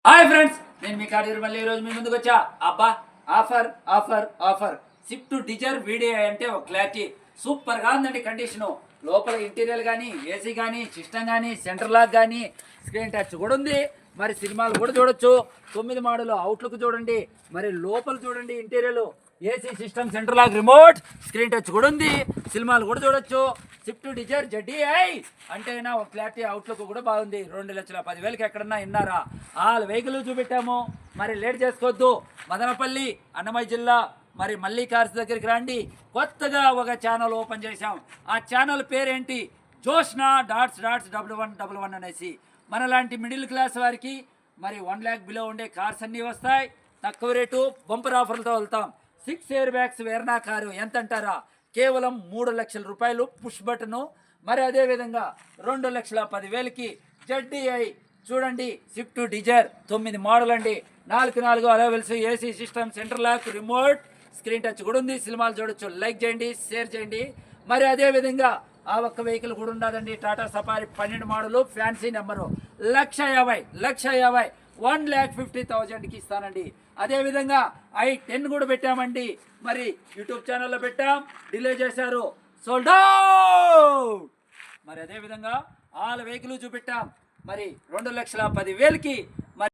Hi friends, నేను మీ కాడీరు మళ్ళీ ఈరోజు మీ ముందుకు వచ్చా. అబ్బా offer offer offer Swift Dzire video అంటే ఒక క్లారిటీ సూపర్గా ఉందండి. కండిషను లోపల ఇంటీరియర్ కానీ, ఏసీ కానీ, సిస్టమ్ కానీ, సెంటర్ లాక్ కానీ, స్క్రీన్ టచ్ కూడా ఉంది. మరి సినిమాలు కూడా చూడొచ్చు. 9 మోడల్ అవుట్లుక్ చూడండి. మరి లోపల చూడండి, interior, AC system, centre lock, remote, screen touch కూడా ఉంది. సినిమాలు కూడా చూడొచ్చు. స్విఫ్ట్ డిజైర్ జెడ్డీఐ అంటే ఒక క్లారిటీ, అవుట్లుక్ కూడా బాగుంది. 2,10,000కి ఎక్కడన్నా విన్నారా? ఆల్ వెహికల్ చూపెట్టాము. మరి లేట్ చేసుకోవద్దు. మదనపల్లి, అన్నమయ్య జిల్లా, మరి మళ్ళీ కార్స్ దగ్గరికి రండి. కొత్తగా ఒక ఛానల్ ఓపెన్ చేశాం. ఆ ఛానల్ పేరేంటి? జోష్నా డాట్స్ 1111 అనేసి. మనలాంటి మిడిల్ క్లాస్ వారికి మరి 1 lakh బిలో ఉండే కార్స్ అన్నీ వస్తాయి. తక్కువ రేటు, బంపర్ ఆఫర్లతో వెళ్తాం. 6 ఎయిర్ బ్యాగ్స్ వేర్నా కారు ఎంత అంటారా? కేవలం 3 లక్షల రూపాయలు పుష్ బటను. మరి అదేవిధంగా 2,10,000కి జెడ్డీఐ చూడండి. స్విఫ్ట్ డిజైర్ 9 మోడల్ అండి. 4 alloy wheels, AC system, centre lock, remote, screen touch కూడా ఉంది. సినిమాలు చూడొచ్చు. లైక్ చేయండి, షేర్ చేయండి. మరి అదేవిధంగా ఆ ఒక్క వెహికల్ కూడా ఉండదండి. Tata safari 12 model, fancy number, 1,50,000 1,50,000కి ఇస్తానండి. అదేవిధంగా i10 కూడా పెట్టామండి. మరి యూట్యూబ్ ఛానల్లో పెట్టాం, డిలే చేశారు, సోల్డ్ అవుట్. మరి అదేవిధంగా ఆల్ వెహికల్ చూపెట్టాం. మరి 2,10,000కి